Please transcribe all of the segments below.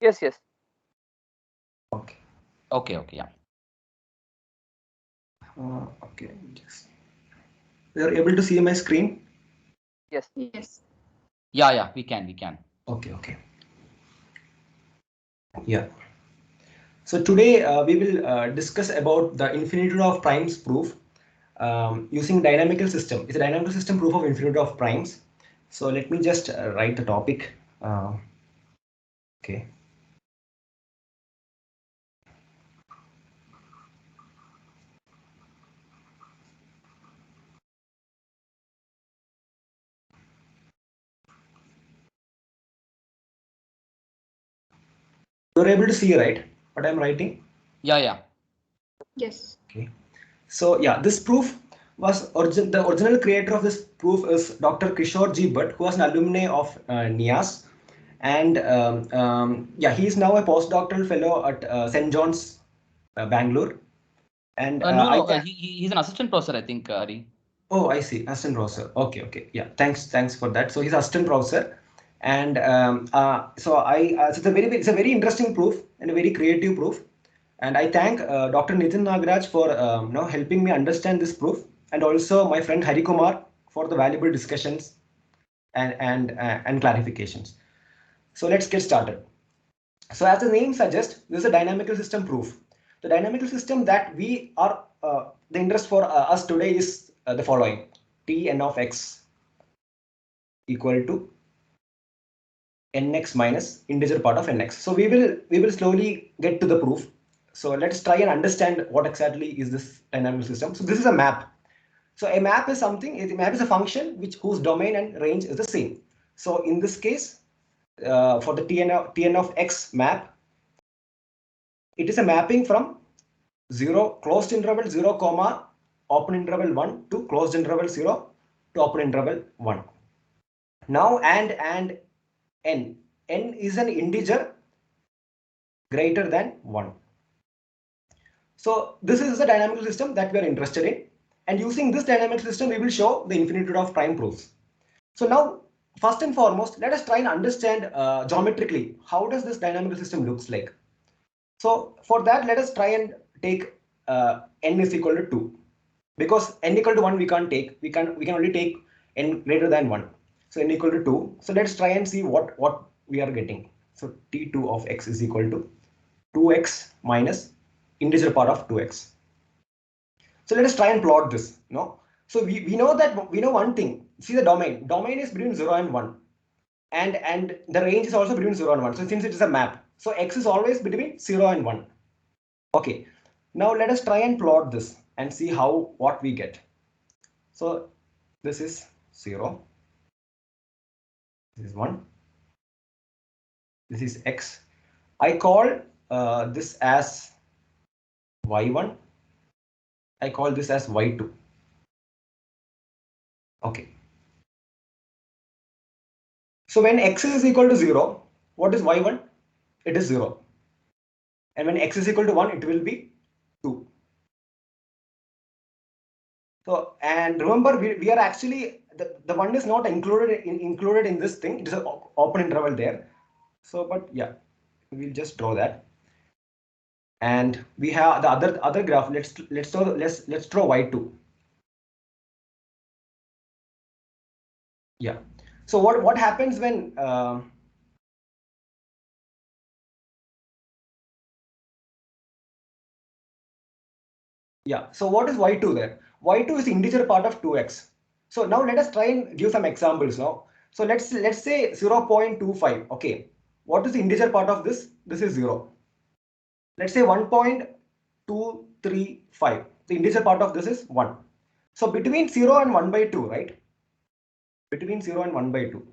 Yes, yes. Okay. Okay, okay, yeah. Okay. Just you are able to see my screen. Yes. Yes. Yeah, yeah, we can. Okay. Okay. Yeah. So today we will discuss about the infinitude of primes proof using dynamical system. It's a dynamical system proof of infinitude of primes. So let me just write the topic. Okay. You're able to see, right, what I'm writing? Yeah, yeah. Yes. Okay. So yeah, this proof was the original creator of this proof is Dr. Kishore G. Bhatt, who was an alumni of NIAS, and yeah, he is now a postdoctoral fellow at St. John's, Bangalore. And No, I no, can. he's an assistant professor, I think, Hari. Oh, I see. Assistant professor. Okay, okay. Yeah, thanks for that. So he's assistant professor, and so it's a very interesting proof and a very creative proof. And I thank Dr. Nitin Nagaraj for helping me understand this proof, and also my friend Hari Kumar for the valuable discussions and clarifications. So let's get started. So as the name suggests, this is a dynamical system proof. The dynamical system that we are, the interest for us today is the following. Tn of x equal to nx minus integer part of nx. So we will slowly get to the proof. So let's try and understand what exactly is this dynamical system. So this is a map. So a map is something, a map is a function whose domain and range is the same. So in this case, for the Tn of x map, it is a mapping from 0 closed interval 0 comma open interval 1 to closed interval 0 to open interval 1. Now and n is an integer greater than 1. So this is the dynamical system that we are interested in, and using this dynamical system we will show the infinitude of prime proofs. So now first and foremost, let us try and understand geometrically how does this dynamical system looks like. So for that, let us try and take n is equal to 2, because n equal to 1 we can't take, we can only take n greater than 1. So n equal to 2. So let's try and see what we are getting. So t2 of x is equal to 2x minus integer part of 2x. So let us try and plot this. No, so we know that we know one thing. See the domain. Domain is between 0 and 1, and the range is also between 0 and 1. So since it is a map, so x is always between 0 and 1. Okay, now let us try and plot this and see what we get. So this is 0, this is 1, this is x. I call this as y1, I call this as y2. Okay, so when x is equal to 0, what is y1? It is 0. And when x is equal to 1, it will be 2. So, and remember, we are actually, the 1 is not included in this thing. It is an open interval there. So, but yeah, we'll just draw that. And we have the other graph. Let's draw y2. Yeah. So what happens when yeah, so what is y2 there? Y2 is the integer part of 2x. So now let us try and give some examples now. So let's say 0.25. Okay, what is the integer part of this? This is 0. Let's say 1.235. The integer part of this is 1. So between 0 and 1 by 2, right? Between 0 and 1 by 2.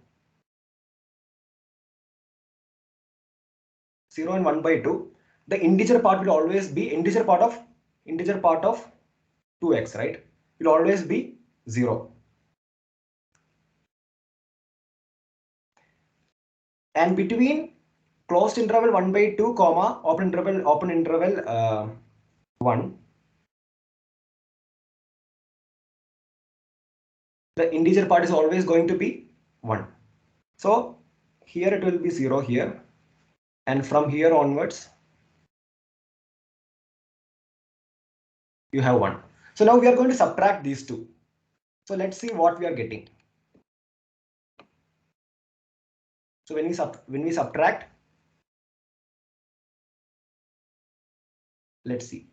0 and 1 by 2. The integer part will always be integer part of 2x, right? Will always be 0. And between closed interval 1 by 2 comma open interval 1, the integer part is always going to be 1. So here it will be 0 here, And from here onwards, you have 1. So now we are going to subtract these two. So let's see what we are getting. So when we subtract, let's see.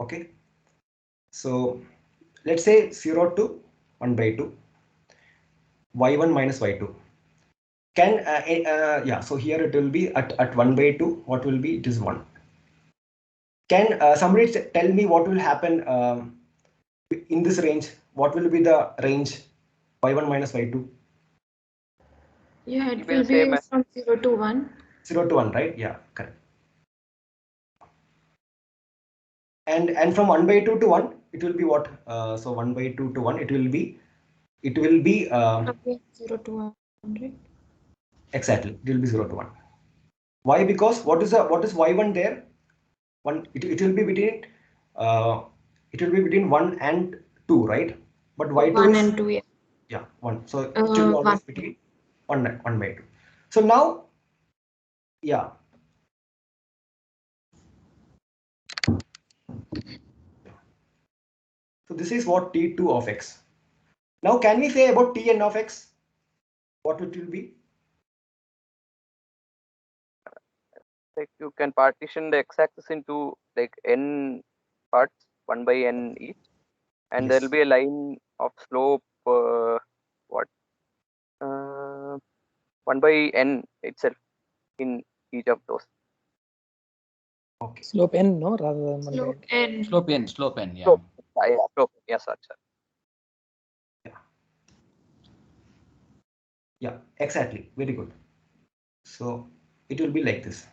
Okay. So let's say 0 to 1 by 2, y1 minus y2. Can yeah, so here it will be at 1 by 2, what will be? It is 1. Can somebody tell me what will happen in this range? What will be the range y1 minus y2? Yeah, it will be from 0 to 1. 0 to 1, right? Yeah, correct. And from 1 by 2 to 1, it will be what? So 1 by 2 to 1, it will be 0 to 1, right? Exactly, it will be 0 to 1. Why? Because what is y1 there? It will be between 1 and 2, right? But y2 1 is and 2, yeah. 1. So it will be always 1. between 1 by 2. So now, yeah. So this is what T2 of x. Now can we say about Tn of x? What it will be? Like you can partition the x-axis into like n parts, 1 by n each, and there will be a line of slope 1 by n itself in each of those. Okay. Slope n, no, rather than 1 by Slope n. n. Slope n, slope n, yeah. Slope, slope, yes, sir. Yeah, exactly. Very good. So it will be like this.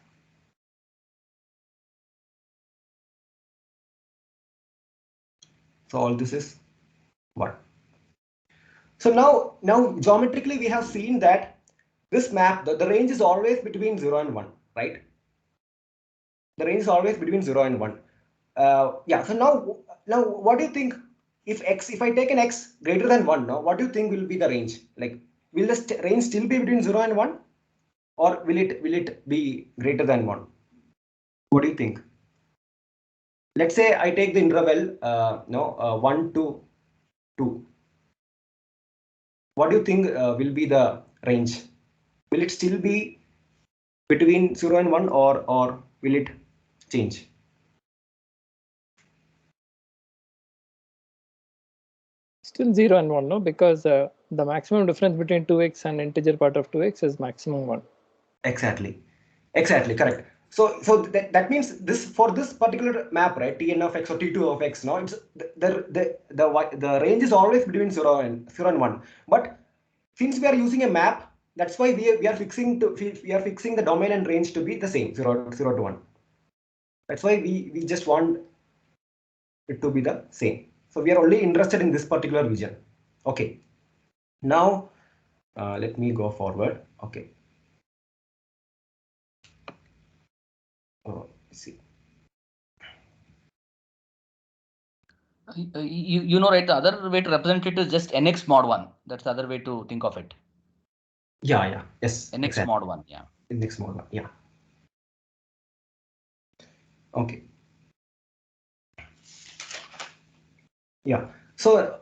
So all this is 1. So now geometrically we have seen that this map, the range is always between 0 and 1, right? The range is always between 0 and 1. Yeah, so now what do you think if I take an x greater than 1 now, what do you think will be the range? Like, will the range still be between 0 and 1, or will it be greater than 1? What do you think? Let's say I take the interval 1 to 2. What do you think will be the range? Will it still be between 0 and 1, or will it change? Still 0 and 1, no, because the maximum difference between 2x and integer part of 2x is maximum 1. Exactly, correct. So that means this, for this particular map, right, Tn of x or T2 of x, no, it's the range is always between 0 and 1. But since we are using a map, that's why we are fixing the domain and range to be the same, 0 to 1. That's why we just want it to be the same. So we are only interested in this particular region. Okay. Now let me go forward. Okay. See. You know, right? The other way to represent it is just nx mod 1. That's the other way to think of it. Yeah. Yes. Nx exactly. mod 1. Yeah. Nx mod 1. Yeah. Okay. Yeah. So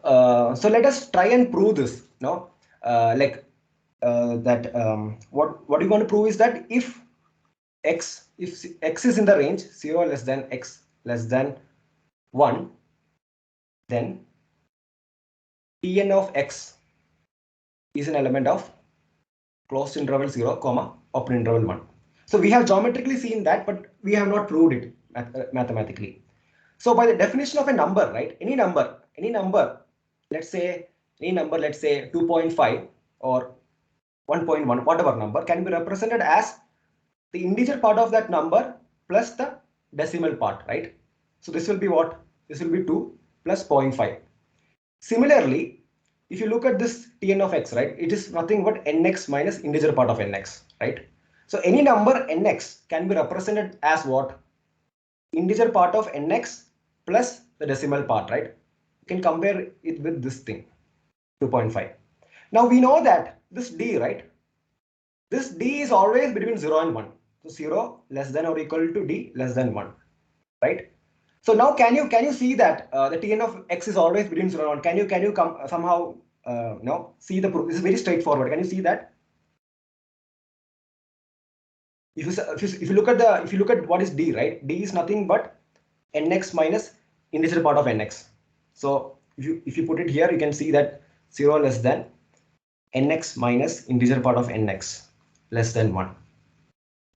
let us try and prove this. No, what you want to prove is that if x is in the range 0 less than x less than 1, then Tn of x is an element of closed interval 0, comma, open interval 1. So we have geometrically seen that, but we have not proved it mathematically. So by the definition of a number, right, any number, let's say 2.5 or 1.1, whatever number, can be represented as the integer part of that number plus the decimal part, right? So this will be what? This will be 2 plus 0.5. Similarly, if you look at this Tn of x, right, it is nothing but nx minus integer part of nx, right? So any number nx can be represented as what? integer part of nx plus the decimal part, right? You can compare it with this thing, 2.5. Now we know that this d, right? This d is always between 0 and 1. So 0 less than or equal to d less than 1, right? So now can you see that the Tn of x is always between 0 and 1? Can you come somehow see the proof? This is very straightforward. Can you see that? If you look at what is d, right? D is nothing but nx minus integer part of nx. So if you put it here, you can see that 0 less than nx minus integer part of nx less than 1.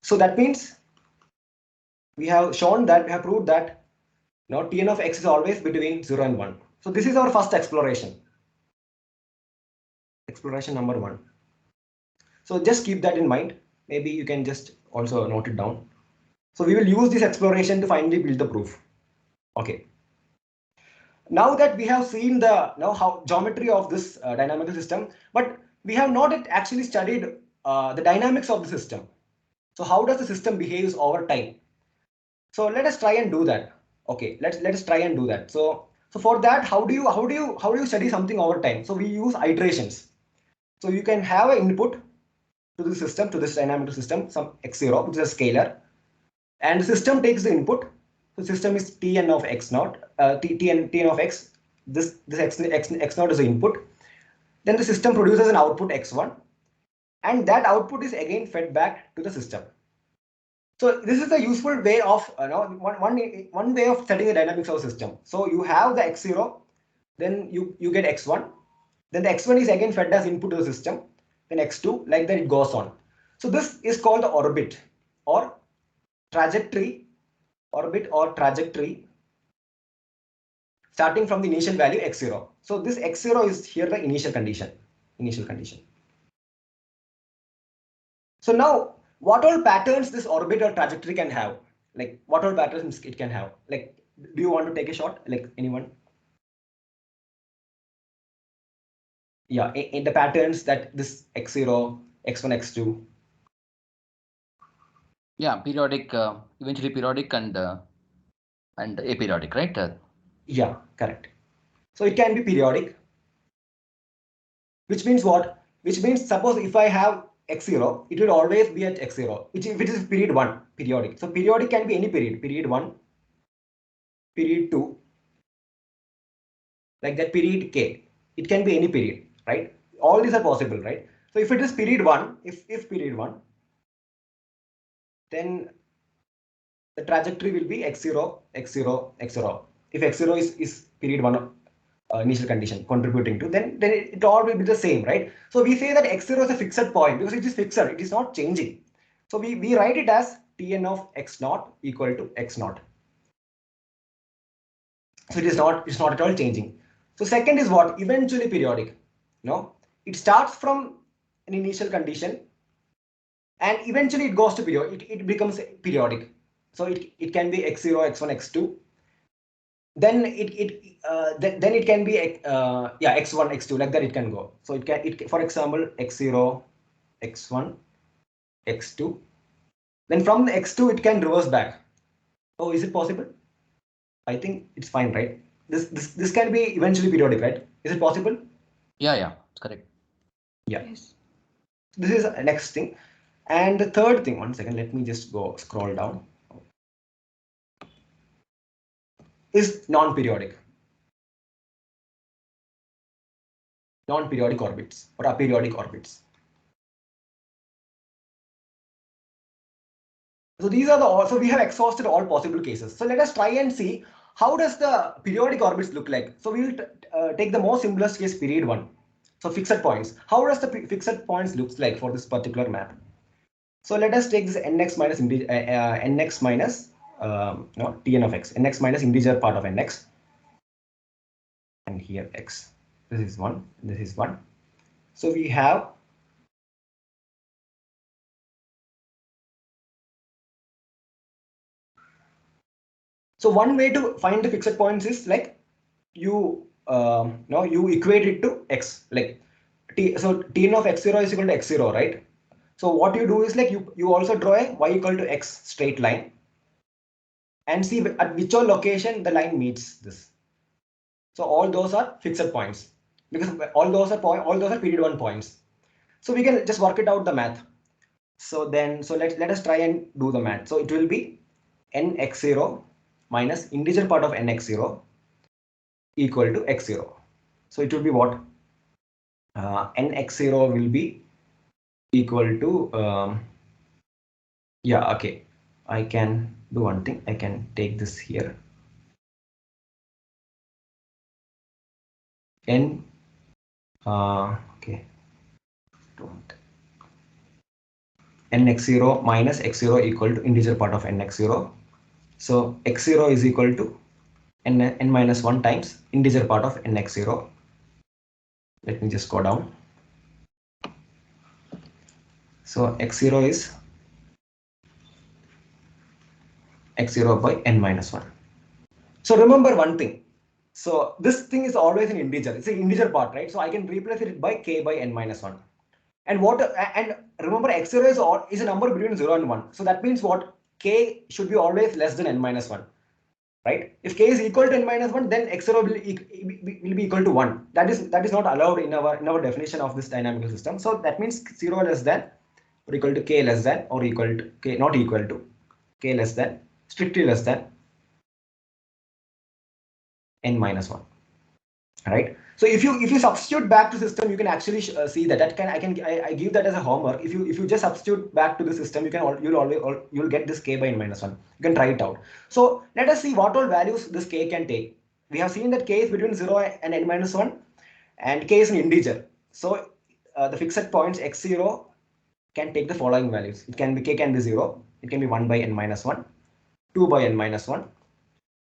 So that means we have shown that, we have proved that now Tn of x is always between 0 and 1. So this is our first exploration. Exploration number 1. So just keep that in mind. Maybe you can just also note it down. So we will use this exploration to finally build the proof. Okay. Now that we have seen the how geometry of this dynamical system, but we have not yet actually studied the dynamics of the system. So how does the system behaves over time? So let us try and do that. Okay, let's try and do that. So for that, how do you study something over time? So we use iterations. So you can have an input to the system, to this dynamical system, some x0, which is a scalar, and the system takes the input. So system is Tn of x naught, Tn of x. This x naught is the input. Then the system produces an output x1, and that output is again fed back to the system. So this is a useful way of one way of studying the dynamics of a system. So you have the x0, then you get x1, then the x1 is again fed as input to the system, then x2, like that it goes on. So this is called the orbit or trajectory, starting from the initial value x0. So this x0 is here the initial condition. So now, what all patterns this orbit or trajectory can have? Like what all patterns it can have? Like, do you want to take a shot? Like anyone? Yeah, in the patterns that this x0, x1, x2. Yeah, periodic, eventually periodic and aperiodic, right? Yeah, correct. So it can be periodic, which means what? Which means suppose if I have x0, it will always be at x0, which is period 1, periodic. So periodic can be any period, period 1, period 2, like that, period k. It can be any period, right? All these are possible, right? So if it is period 1, if period 1, then the trajectory will be x0, x0, x0. If x0 is period 1 initial condition contributing to, then it all will be the same, right? So we say that x0 is a fixed point because it is fixed, it is not changing. So we write it as Tn of x0 equal to x0. So it's not at all changing. So second is what? Eventually periodic. No, it starts from an initial condition and eventually it goes to period. It becomes periodic. So it can be x0, x1, x2. Then it can be x1, x2, like that it can go. So it for example x0, x1, x2. Then from the x2 it can reverse back. Oh, is it possible? I think it's fine, right? This can be eventually periodic, right? Is it possible? Yeah, it's correct. Yeah. Yes. This is the next thing. And the third thing, one second, let me just go scroll down, is non-periodic. Non-periodic orbits or aperiodic orbits. So these are so we have exhausted all possible cases. So let us try and see how does the periodic orbits look like. So we will take the most simplest case, period 1. So fixed points. How does the fixed points looks like for this particular map? So let us take this nx minus nx minus Tn of x, nx minus integer part of nx, and here x. This is 1. This is 1. So we have one way to find the fixed points is like you you equate it to x, like so Tn of x0 is equal to x0, right? So what you do is like you also draw a y equal to x straight line, and see at which all location the line meets this. So all those are fixed points because all those are period 1 points. So we can just work it out the math. So let us try and do the math. So it will be nx0 minus integer part of nx0 equal to x0. So it will be what? Nx0 will be equal to yeah, okay. I can do one thing. I can take this here. N okay. Don't. Nx0 minus x0 equal to integer part of nx0. So x0 is equal to n minus 1 times integer part of nx0. Let me just go down. So x0 is x0 by n minus 1. So remember one thing. So this thing is always an integer. It's an integer part, right? So I can replace it by k by n minus 1. And remember x0 is a number between 0 and 1. So that means what? K should be always less than n minus 1. Right? If k is equal to n minus 1, then x0 will be equal to 1. That is not allowed in our definition of this dynamical system. So that means 0 less than or equal to k less than or equal to k not equal to k less than strictly less than n minus 1. Right? So if you substitute back to system, you can actually see that I give that as a homework. If you just substitute back to the system, you'll get this k by n minus 1. You can try it out. So let us see what all values this k can take. We have seen that k is between 0 and n minus 1, and k is an integer. So the fixed points x0 can take the following values. It can be k can be 0. It can be 1 by n minus 1, 2 by n minus 1,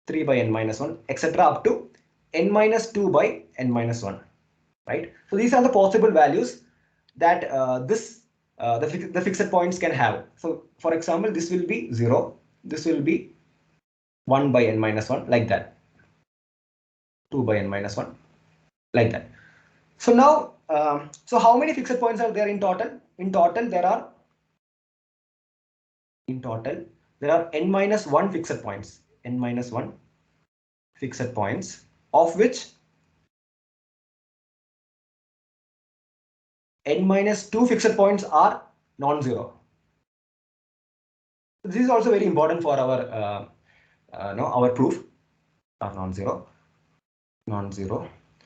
3 by n minus 1, etc. up to n minus 2 by n minus 1, right? So these are the possible values that the fixed points can have. So for example, this will be 0, this will be 1 by n minus 1, like that, 2 by n minus 1, like that. So now, so how many fixed points are there in total? In total, there are n minus 1 fixed points, n minus 1 fixed points, of which n minus 2 fixed points are non-zero. This is also very important for our proof. Non-zero.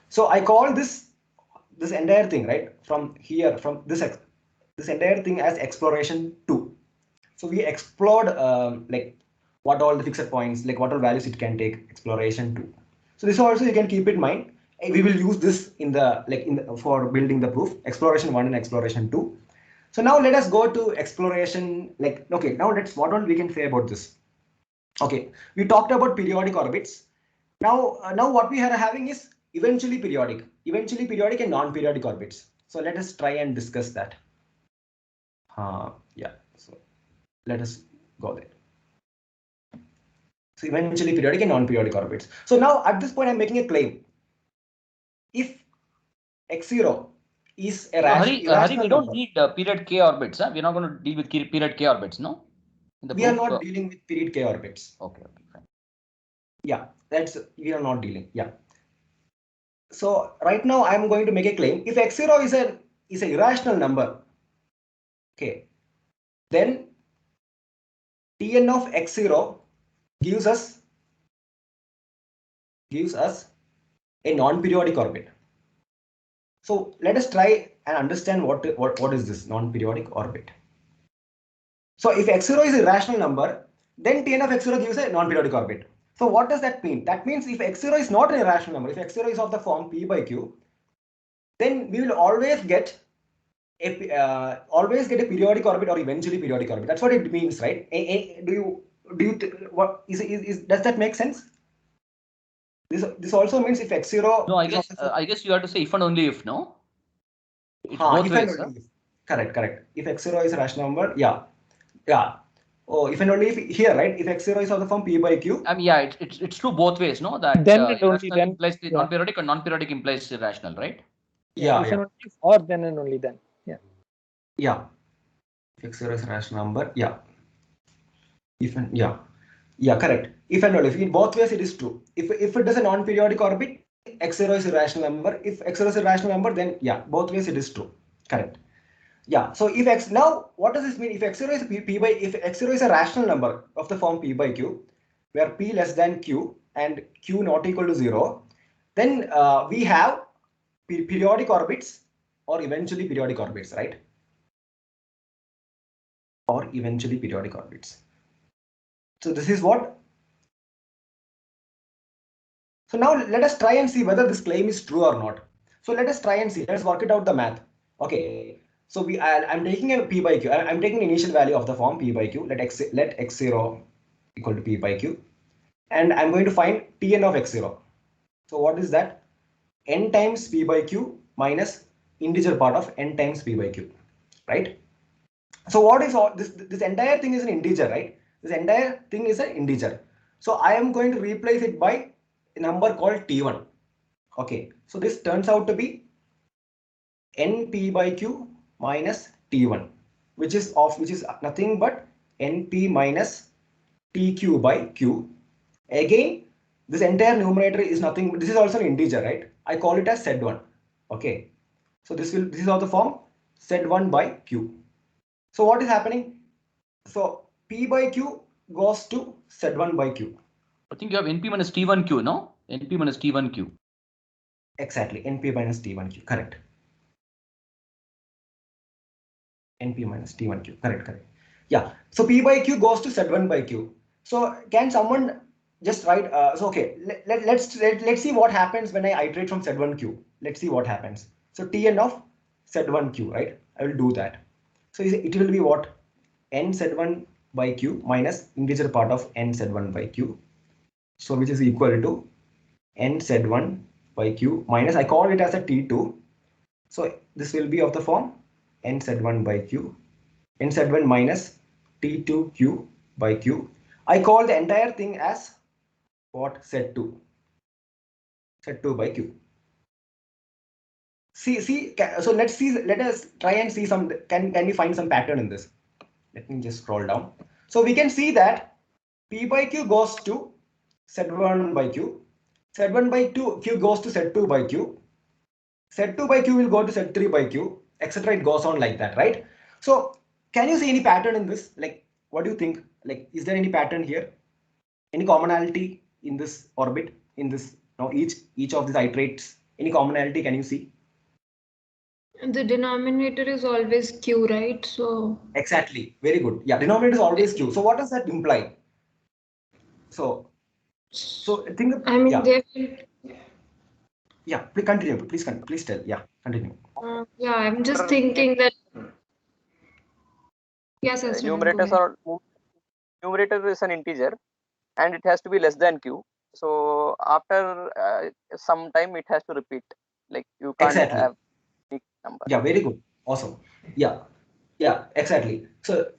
So I call this entire thing, right, from here, from this entire thing as exploration 2. So we explored like what all the fixed points, like what all values it can take, exploration 2. So this also you can keep in mind. We will use this for building the proof, exploration 1 and exploration 2. So now let us go to exploration, now what all we can say about this. Okay, we talked about periodic orbits. Now what we are having is eventually periodic and non-periodic orbits. So let us try and discuss that. Yeah, so let us go there. So eventually periodic and non-periodic orbits. So now at this point I'm making a claim. If x0 is a irrational Hari, we don't number, need period k orbits. We're not going to deal with period k orbits, no? We are not dealing with period k orbits. Okay, fine. Yeah, we are not dealing. Yeah. So right now I'm going to make a claim. If x0 is an irrational number, okay, then Tn of x0 gives us a non-periodic orbit. So let us try and understand what is this non-periodic orbit. So if x0 is a rational number, then Tn of x0 gives a non-periodic orbit. So what does that mean? That means if x0 is not an irrational number, if x0 is of the form p by q, then we will always get a periodic orbit or eventually periodic orbit. That's what it means, right? Does that make sense? This also means if x0. No, I guess you have to say if and only if, no? It's both ways, and only if. Correct. If x0 is a rational number, yeah. Oh, if and only if here, right? If x0 is of the form p by q. Yeah, it's true both ways, no? That then and only then implies the non-periodic, and non-periodic implies irrational, right? Yeah. If and only if, or then and only then. Yeah. Yeah. If x0 is a rational number, yeah. Yeah, correct. If and only if in both ways it is true. If it is a non-periodic orbit, x0 is a rational number. If x0 is a rational number, then yeah, both ways it is true. Correct. Yeah. So if x now, what does this mean? If x0 is if x0 is a rational number of the form p by q, where p less than q and q not equal to 0, then we have periodic orbits or eventually periodic orbits, right? Or eventually periodic orbits. So this is what. So now let us try and see whether this claim is true or not. So let us try and see. Let's work it out the math. Okay. So I'm taking a p by q. I'm taking the initial value of the form p by q. Let x0 equal to p by q, and I'm going to find Tn of x0. So what is that? N times p by q minus integer part of n times p by q, right? So what is all this? This entire thing is an integer, right? This entire thing is an integer. So I am going to replace it by a number called T1. Okay, so this turns out to be np by q minus T1, which is nothing but np minus tq by q. Again, this entire numerator is nothing, but this is also an integer, right? I call it as Z1. Okay, so this is of the form Z1 by q. So what is happening? So p by q goes to Z1 by q. I think you have np minus t1q, no? np minus t1q. Exactly, np minus t1q, correct. np minus t1q, correct. Yeah, so p by q goes to Z1 by q. So can someone just write, so okay, let's see what happens when I iterate from Z1q. Let's see what happens. So Tn of Z1q, right? I will do that. So it will be what? N Z1 by q minus integer part of n Z1 by q. So which is equal to n Z1 by q minus, I call it as a T2. So this will be of the form n Z1 by q, n Z1 minus T2q by q. I call the entire thing as what? Z2 by q. So let us try and see some, can we find some pattern in this? Let me just scroll down. So we can see that p by q goes to Z1 by q, Z1 by q goes to Z2 by q, Z2 by q will go to Z3 by q, etc. It goes on like that, right? So can you see any pattern in this? Like, what do you think? Like, is there any pattern here? Any commonality in this orbit? In this, now each of these iterates, any commonality can you see? The denominator is always q, right? So exactly, very good. Yeah, denominator is always q. So what does that imply? So think. I mean, Yeah, please continue. Please tell. Yeah, continue. Yeah, I'm just thinking that. Yes, yes. Numerator is an integer, and it has to be less than q. So after some time, it has to repeat. Like you can't have big number. Yeah, very good. Awesome. Yeah, exactly. So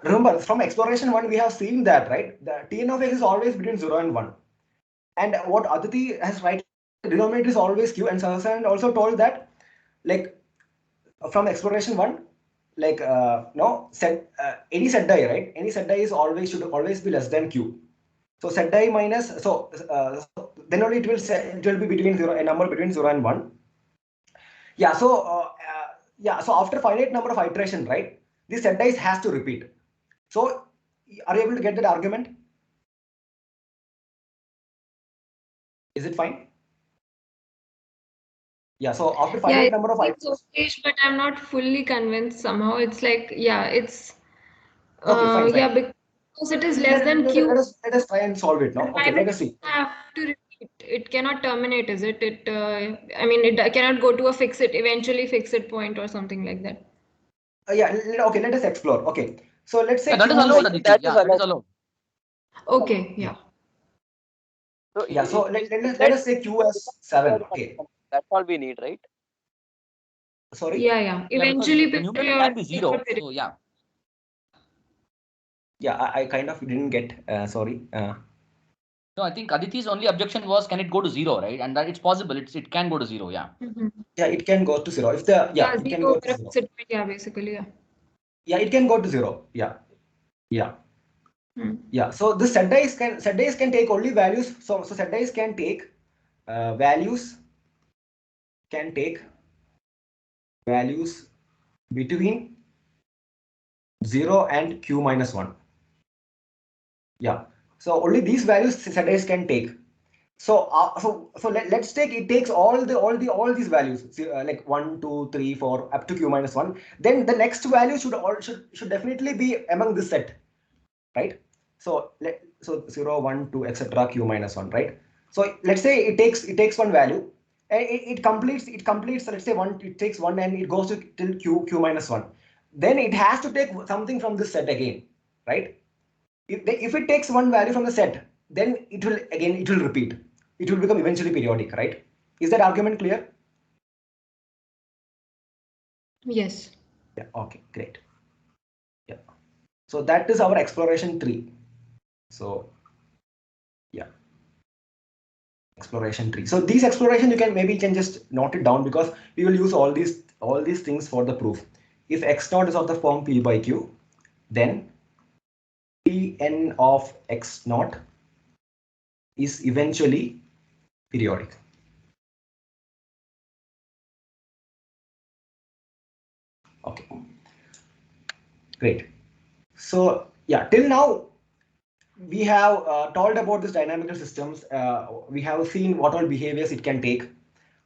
remember, from exploration 1, we have seen that, right? The Tn of x is always between 0 and 1. And what Aditi has right, the denominator is always q, and Sahasan also told that, like, from exploration 1, like any set die, right? Any set die should always be less than q. So set die minus, then only it will be between 0, a number between 0 and 1. Yeah, so so after finite number of iteration, right, this set dice has to repeat. So are you able to get that argument? Is it fine? Yeah, so after finite number of iterations. Okay, but I'm not fully convinced somehow. It's like, yeah, it's okay, fine. Yeah, because it is less than q. Let us try and solve it now. Okay, let us see. Have to repeat. It cannot terminate, is it? I mean, it cannot go to a eventually fixed point or something like that. Yeah, okay, let us explore. Okay, so let's say that is allowed. That is allowed. Okay, yeah. So yeah, so let us say q as 7. Okay, that's all we need, right? Sorry. Yeah. Eventually, the numerator can be 0. So yeah. Yeah, I kind of didn't get. Sorry. No, I think Aditi's only objection was, can it go to 0, right? And that it's possible. It can go to 0. Yeah. Yeah, it can go to 0. If it can go to 0. Yeah, basically, yeah. Yeah, it can go to 0. Yeah. Yeah, so this set dice can take only values. So set dice can take values between 0 and q minus 1. Yeah, so only these values set dice can take. So let's take, it takes all these values, like 1, 2, 3, 4 up to q minus 1. Then the next value should definitely be among this set, right? So 0, 1, 2, etc. q minus 1, right? So let's say it takes one value and it completes. Let's say it takes 1 and it goes to till q minus 1. Then it has to take something from this set again, right? If it takes one value from the set, then it will repeat. It will become eventually periodic, right? Is that argument clear? Yes. Yeah. Okay. Great. Yeah. So that is our exploration 3. So yeah, exploration 3. So these exploration you can just note it down, because we will use all these things for the proof. If x naught is of the form p by q, then Pn of x naught is eventually periodic. Okay, great. So yeah, till now we have told about this dynamical systems. We have seen what all behaviors it can take,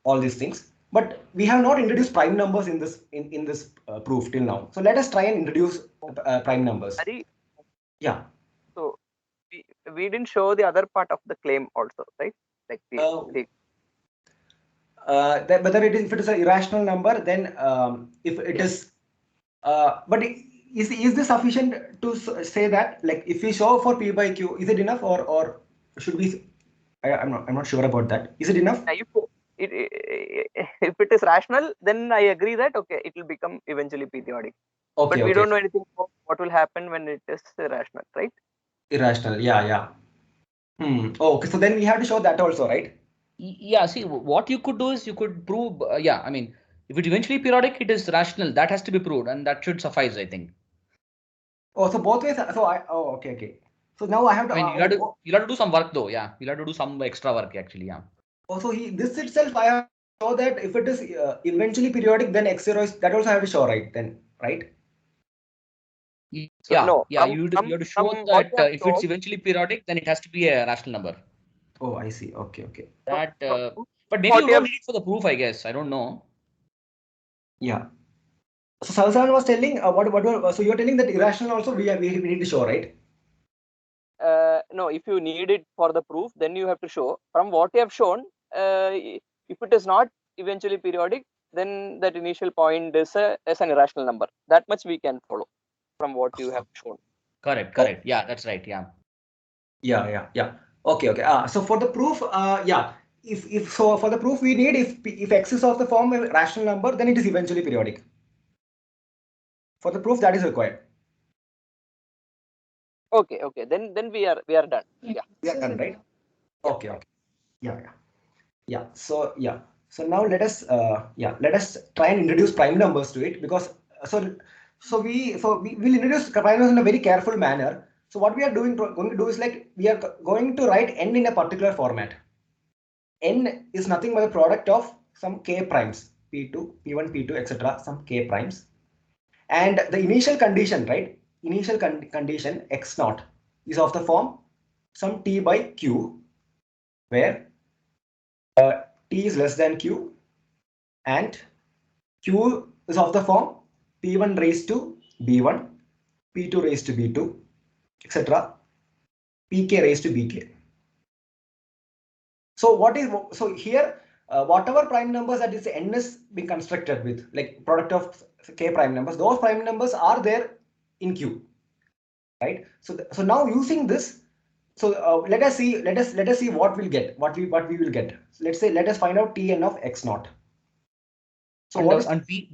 all these things, but we have not introduced prime numbers in this proof till now. So let us try and introduce prime numbers. Hari, Yeah. so we didn't show the other part of the claim also, right? Like Whether if it is an irrational number, then if it is, but is this sufficient to say that, like, if we show for p by q, is it enough, or should we? I'm not sure about that. Is it enough? If it is rational, then I agree that okay, it will become eventually periodic. Okay, but we don't know anything about what will happen when it is irrational, right? Irrational, yeah. Oh, okay, so then we have to show that also, right? Yeah, see, what you could do is you could prove, yeah, I mean, if it's eventually periodic, it is rational. That has to be proved, and that should suffice, I think. Oh, so both ways. So okay. So now I have to. I mean, you'll have to do some work though. Yeah, you'll have to do some extra work actually. Yeah. Oh, so this itself, I have to show that if it is eventually periodic, then x0 is, that also I have to show, right? Then, right? So, no, yeah. You have to show that if it's eventually periodic, then it has to be a rational number. Oh, I see. Okay. That, but maybe you don't need it for the proof, I guess. I don't know. Yeah. So Salsan was telling so you're telling that irrational also we need to show, right? No, if you need it for the proof, then you have to show from what you have shown. If it is not eventually periodic, then that initial point is an irrational number. That much we can follow from what you have shown. Correct. Yeah, that's right. Yeah. Okay. So for the proof, if so for the proof we need, if x is of the form a rational number, then it is eventually periodic. For the proof, that is required. Okay. Then we are done. Yeah. We are done, right? Okay. Yeah. So now let us try and introduce prime numbers to it, because we will introduce prime numbers in a very careful manner. So what we are going to do is, like, we are going to write n in a particular format. N is nothing but the product of some k primes, p2, p1, p2, etc., some k primes, and the initial condition, right? Initial condition x naught is of the form some t by q, where t is less than q, and q is of the form p1 raised to b1, p2 raised to b2, etc., pk raised to bk. So here, whatever prime numbers that is n is being constructed with, like product of k prime numbers, those prime numbers are there in q, right? So now using this, so let us see what we'll get, what we will get. So let us find out Tn of x naught. So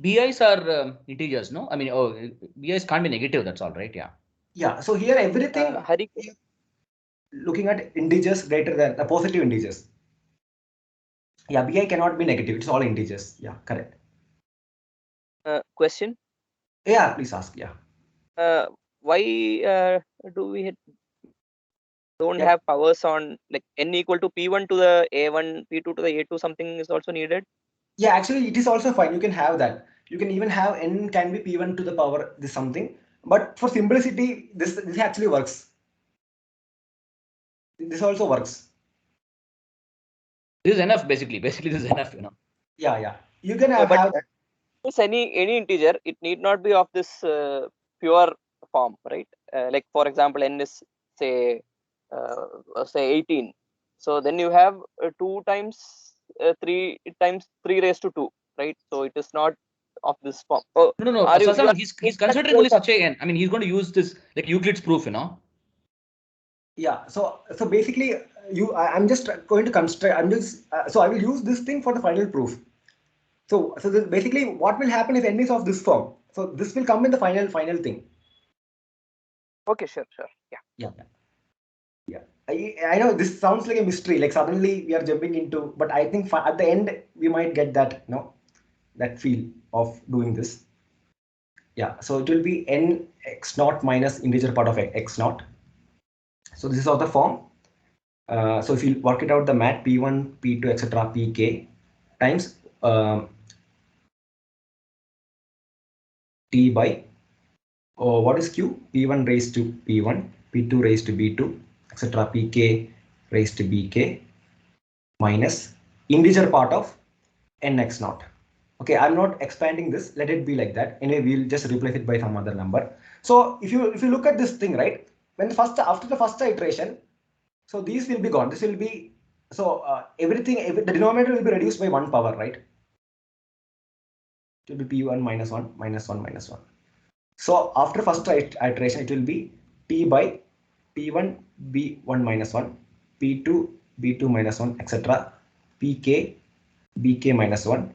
BIs are integers, no? I mean, BIs can't be negative. That's all, right? Yeah. Yeah. So here everything looking at integers greater than positive integers. Yeah, BI cannot be negative. It's all integers. Yeah, correct. Question? Yeah, please ask. Yeah. Why do we don't Yeah. have powers on like n equal to p1 to the a1, p2 to the a2, something is also needed? Yeah, actually, it is also fine. You can have that. You can even have n can be p1 to the power this something. But for simplicity, this actually works. This also works. This is enough, basically. Basically, this is enough, you know. Yeah. You can No, but have that. it's any integer. It need not be of this pure form, right? Like for example, n is say 18. So then you have 2 times 3 times 3 raised to 2, right? So it is not of this form. Oh, No. are you Sasan, are he's considering only such a n. I mean, he's going to use this like Euclid's proof, you know. Yeah. So basically, I'm just going to construct. So I will use this thing for the final proof. So basically, what will happen if n is of this form? So this will come in the final thing. okay? Sure. Yeah. I know this sounds like a mystery. Like suddenly we are jumping into, but I think at the end we might get that that feel of doing this. Yeah. So it will be n x naught minus integer part of x naught. So this is of the form. So if you work it out, the mat p1, p2, etc., pk times t by what is q? p1 raised to p1, p2 raised to b2, etc., pk raised to bk minus integer part of nx naught. Okay, I'm not expanding this. Let it be like that. Anyway, we'll just replace it by some other number. So if you look at this thing, right? When after the first iteration, so these will be gone. This will be the denominator will be reduced by 1 power, right? It will be p1 minus 1 minus 1 minus 1. So after first iteration, it will be t by p1 b1 minus 1, p2 b2 minus 1, etc. pk bk minus 1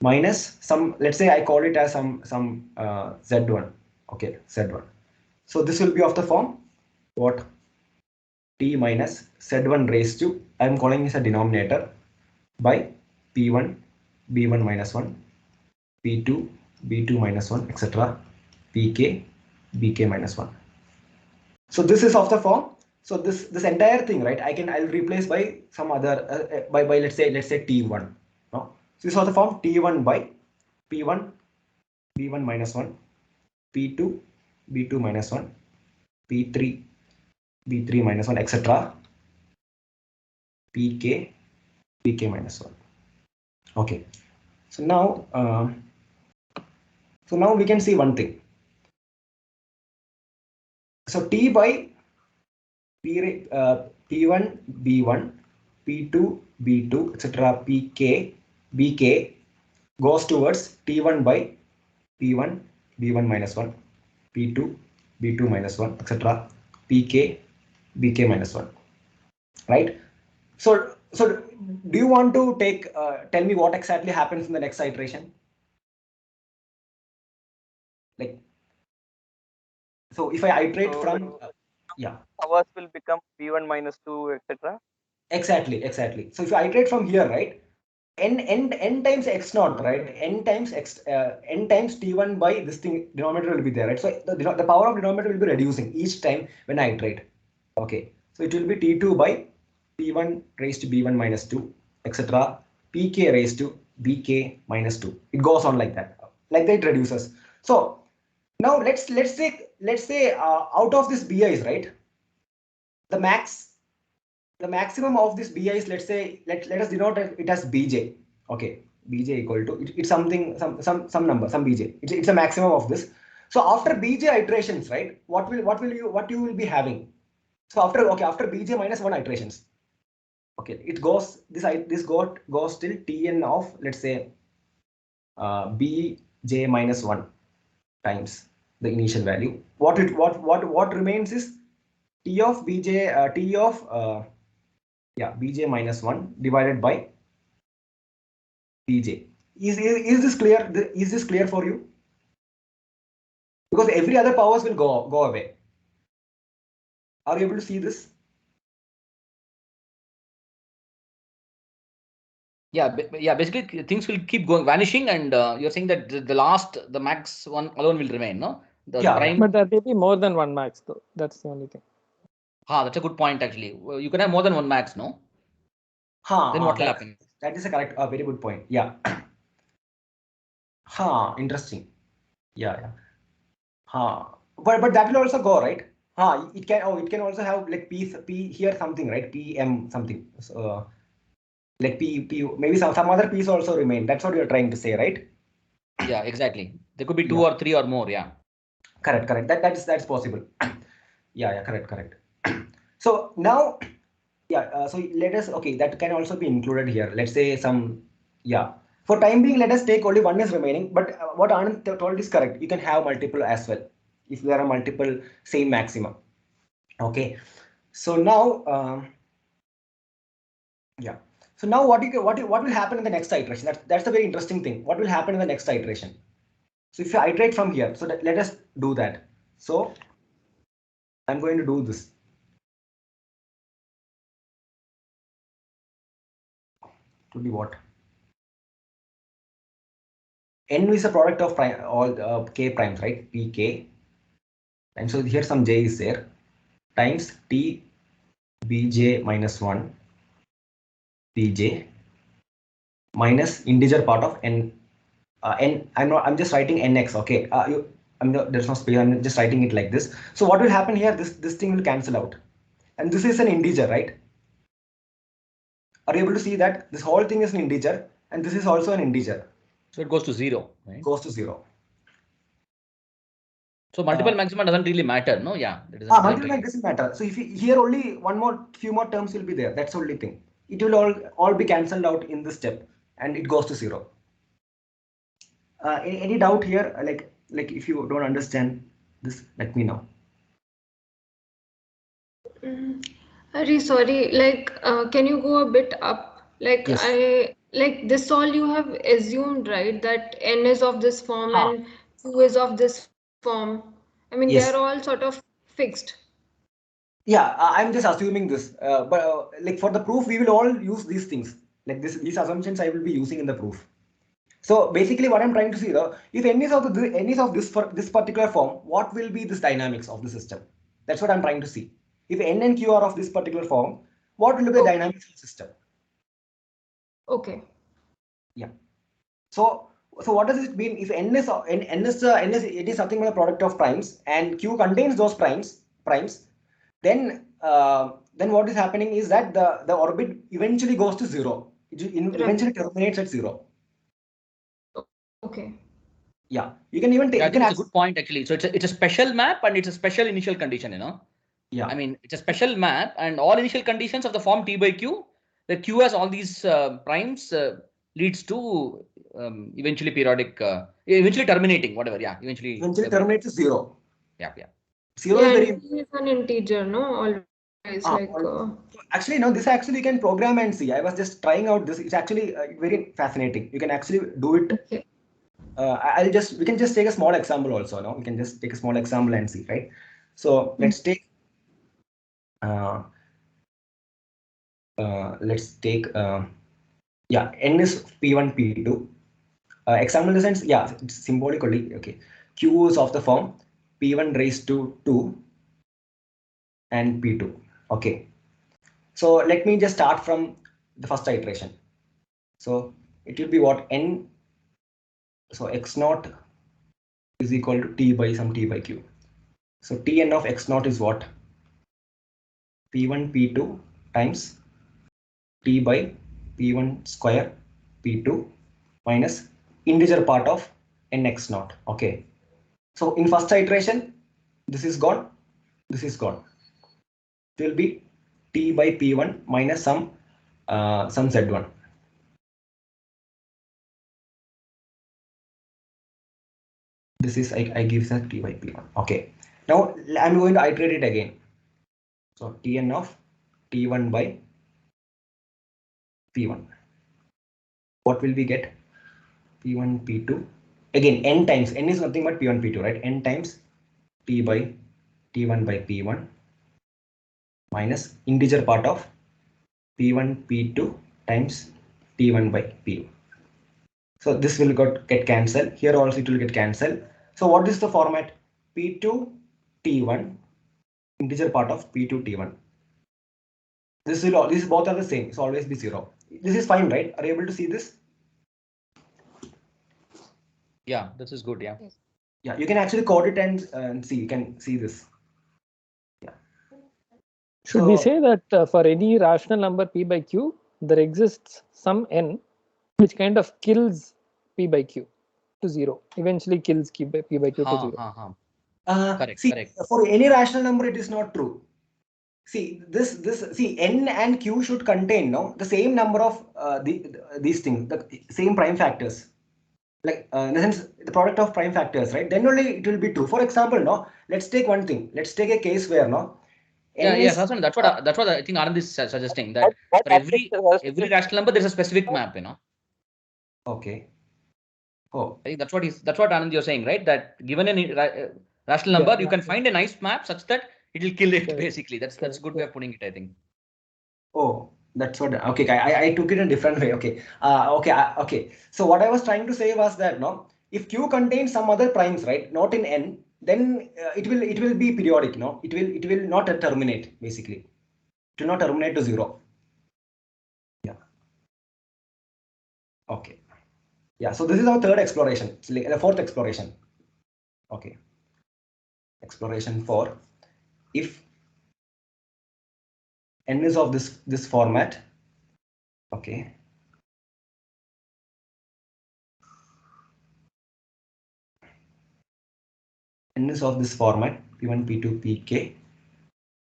minus some, let's say I call it as some z1. Okay, z1. So this will be of the form what? T minus z1 raised to, I'm calling this a denominator, by p1 b1 minus 1, p2 b2 minus 1, etc. pk bk minus 1. So this is of the form. So this entire thing, right? I'll replace by some other by let's say t1. No? So this is of the form t1 by p1 b1 minus 1, p2 b2 minus 1, p3 b3 minus 1, etc. pk bk minus 1. Okay. So now we can see one thing. So t by p1 b1 p2 b2 etc. pk bk goes towards t1 by p1 b1 minus 1 p2 b2 minus 1 etc. pk bk minus 1, right? So do you want to tell me what exactly happens in the next iteration? Like, so if I iterate from yeah, Powers will become p1 minus 2, etc. exactly. So if I iterate from here, right, n times x naught, right, n times t1 by this thing, denominator will be there, right? So the power of denominator will be reducing each time when I iterate. Okay, so it will be t2 by p1 raised to b1 minus 2, etc. pk raised to bk minus 2. It goes on like that it reduces. So now let's say out of this bi's, right, the maximum of this bi is, let's say, let us denote it as bj. Okay, bj equal to it's something, some number, some bj. It's a maximum of this. So after bj iterations, right, what you will be having? So after bj minus 1 iterations, okay, it goes goes till tn of, let's say, bj minus 1 times the initial value. What remains is t of bj bj minus 1 divided by bj. Is this clear? Is this clear for you? Because every other powers will go away. Are you able to see this? Yeah, basically things will keep vanishing, and you're saying that the max one alone will remain, no? The prime. But there may be more than one max, though. That's the only thing. That's a good point actually. Well, you can have more than one max, no? Then what will happen? That is a correct, very good point. Yeah. Interesting. Yeah. But that will also go, right? It can also have like P here something, right? PM something. So like P maybe some other P's also remain. That's what you're trying to say, right? Yeah, exactly. There could be two or three or more. Yeah. Correct. That's possible. Yeah. Correct. So now, so let us, okay, that can also be included here. Let's say for time being, let us take only one is remaining, but what Anand told is correct. You can have multiple as well if there are multiple same maxima. Okay. So now, so now what will happen in the next iteration? That's a very interesting thing. What will happen in the next iteration? So if you iterate from here, so let us do that. So I'm going to do this. To be what? N is a product of all k primes, right? Pk. And so here some j is there times t bj minus 1 pj minus integer part of n. I'm just writing nx. Okay. There's no space. I'm just writing it like this. So what will happen here? This thing will cancel out, and this is an integer, right? Are you able to see that this whole thing is an integer, and this is also an integer? So it goes to 0, right? Goes to 0. So multiple maxima doesn't really matter, no? Yeah. Multiple maxima doesn't matter. So if you, here only few more terms will be there. That's the only thing. It will all be cancelled out in this step, and it goes to 0. Any doubt here? Like if you don't understand this, let me know. Sorry, like, can you go a bit up? Like, Yes. like this all you have assumed, right? That n is of this form and 2 is of this form. I mean, they are Yes. all sort of fixed. Yeah, I'm just assuming this, but like for the proof, we will all use these things. Like these assumptions I will be using in the proof. So basically, what I'm trying to see though, if n is of this for this particular form, what will be this dynamics of the system? That's what I'm trying to see. If n and q are of this particular form, what will be the dynamics of the system? Okay. Yeah. So what does it mean if n is it is something like a product of primes and q contains those primes, then what is happening is that the orbit eventually goes to 0. It eventually terminates at 0. Okay. Yeah, you can even take. I think it's a good point actually. So it's a special map and it's a special initial condition, you know. Yeah. I mean, it's a special map and all initial conditions of the form T by Q, the Q has all these primes leads to eventually periodic, eventually terminating, whatever. Yeah, eventually terminates to 0. Yeah. 0 is very. T is an integer, no? Always like. Actually, no. This actually you can program and see. I was just trying out this. It's actually very fascinating. You can actually do it. Okay. We can just take a small example also. No, we can just take a small example and see, right? So let's take. N is P1, P2. Example in the sense, it's symbolically, okay. Q is of the form P1 raised to 2 and P2. Okay. So let me just start from the first iteration. So it will be what n. So x0 is equal to t by some t by q. So Tn of x0 is what? P1 P2 times t by P1 square P2 minus integer part of nx0. Okay. So in first iteration, this is gone. This is gone. It will be t by P1 minus some z1. This is I give that t by P1. Okay. Now I'm going to iterate it again. So Tn of T1 by P1. What will we get? P1 P2. Again, n times. N is nothing but P1 P2, right? N times t by T1 by P1 minus integer part of P1 P2 times T1 by P1. So this will get cancelled. Here also it will get cancelled. So what is the format? P2 T1 integer part of P2 T1. These both are the same. So always be 0. This is fine, right? Are you able to see this? Yeah, this is good. Yeah. Yeah, you can actually code it and see. You can see this. Yeah. Should we say that for any rational number p by q, there exists some n which kind of kills p by q to 0, eventually kills p by q to 0? Correct. See, Correct. for any rational number, it is not true. See, see, n and q should contain the same number of these things, the same prime factors. Like in the sense, the product of prime factors, right? Then only it will be true. For example, let's take one thing. Let's take a case where That's what I think Anand is suggesting, that for every rational number there's a specific map, Okay. Oh. I think that's what Anand you're saying, right? That given a rational number, you can find a nice map such that it will kill it basically. That's a good way of putting it, I think. Oh, that's what. Okay, I took it in a different way. Okay. Okay. So what I was trying to say was that if Q contains some other primes, right, not in N, then it will be periodic. It will not terminate basically. It will not terminate to 0. Yeah. Okay. Yeah. So this is our third exploration. The fourth exploration. Okay. Exploration 4. If N is of this format. Okay. N is of this format, P1, P2, Pk,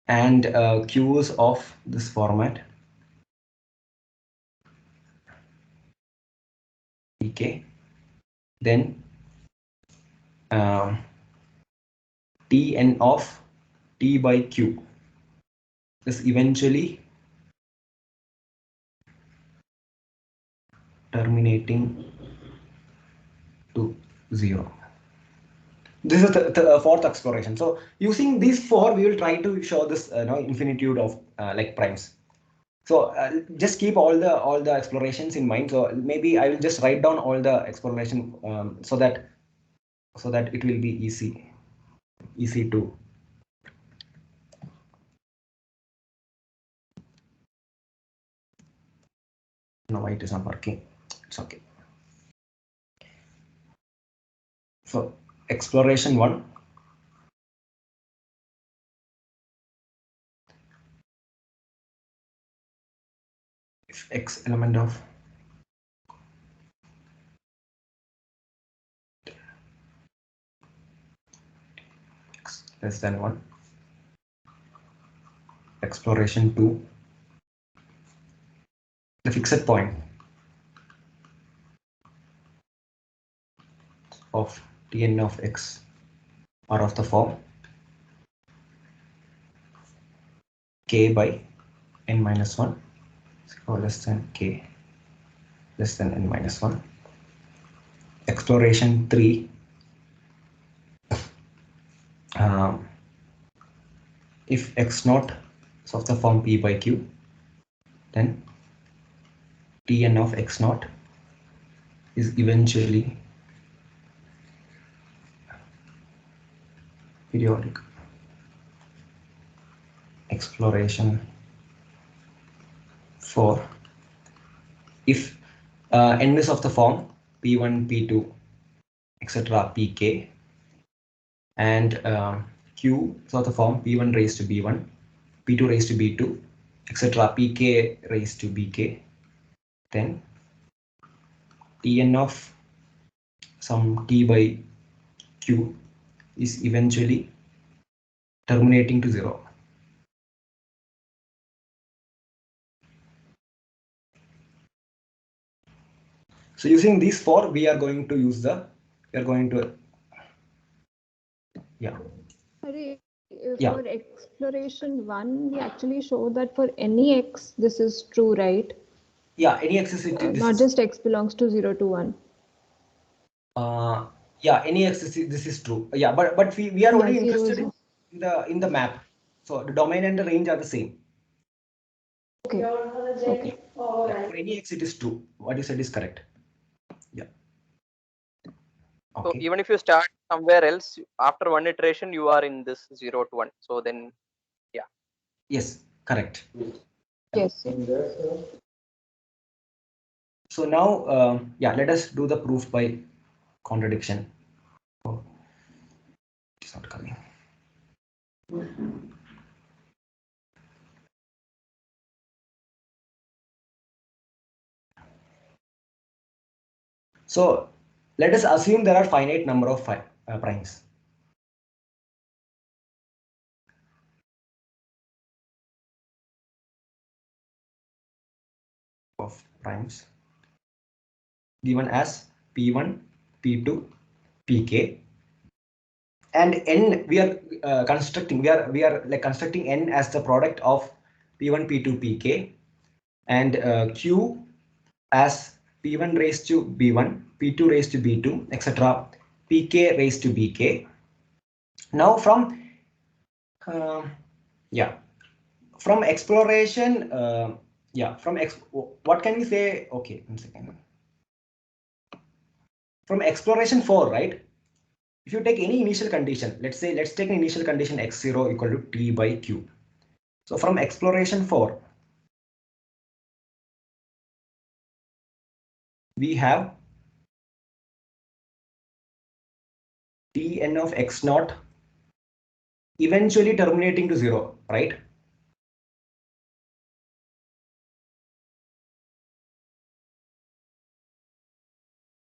and Q is of this format, Pk. Then Tn of T by Q is eventually terminating to 0. This is the fourth exploration. So using these 4, we will try to show this infinitude of like primes. So just keep all the explorations in mind. So maybe I will just write down all the exploration so that it will be easy to. No, why it is not working? It's okay. So exploration 1. If X element of X less than 1. Exploration 2. The fixed point of Tn of X are of the form K by n minus 1 or less than K less than n minus 1. Exploration 3. If X naught is of the form P by Q, then Tn of X naught is eventually periodic. Exploration 4. If n is of the form P1, P2, etc. Pk, and Q is of the form P1 raised to B1, P2 raised to B2, etc. Pk raised to Bk, then Tn of some T by Q is eventually terminating to 0. So using these 4, we are going to use yeah. For exploration 1, we actually show that for any x, this is true, right? Yeah, any x is not just x belongs to 0 to 1. Yeah, any x this is true. Yeah, but we are only interested in the map. So the domain and the range are the same. Okay. Yeah, for any x it is true. What you said is correct. Yeah. Okay. So even if you start somewhere else, after one iteration, you are in this 0 to 1. So then Yes, correct. Yes. So now, yeah, let us do the proof by contradiction. Oh, it's not coming. So let us assume there are finite number of primes. Of primes given as P1, P2, Pk, and n we are constructing. We are like constructing n as the product of P1, P2, Pk, and Q as P1 raised to B1, P2 raised to B2, etc. Pk raised to Bk. Now from yeah, from exploration, yeah, from what can we say? Okay, 1 second. From exploration 4, right? If you take any initial condition, let's take an initial condition x0 equal to t by q. So from exploration 4, we have Tn of x naught eventually terminating to 0, right?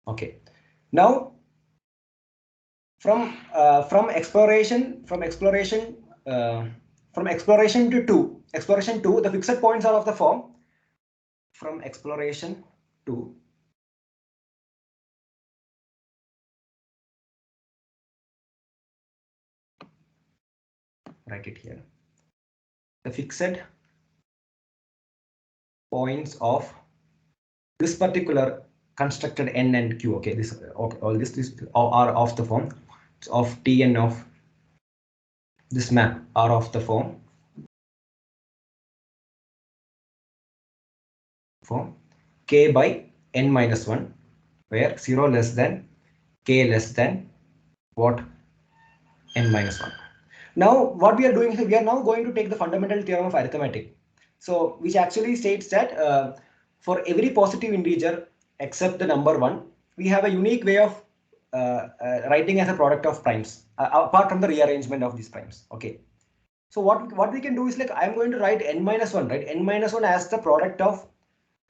Okay. Now from exploration to 2, exploration 2, the fixed points are of the form from exploration 2. Write it here. The fixed points of this particular constructed n and q. Okay, this all this are of the form of Tn of this map are of the form k by n minus 1, where 0 less than k less than what, n minus 1. Now what we are doing here, we are now going to take the fundamental theorem of arithmetic, so which actually states that for every positive integer except the number 1, we have a unique way of writing as a product of primes apart from the rearrangement of these primes. Okay, so what we can do is, like, I'm going to write n minus 1, right? N minus 1 as the product of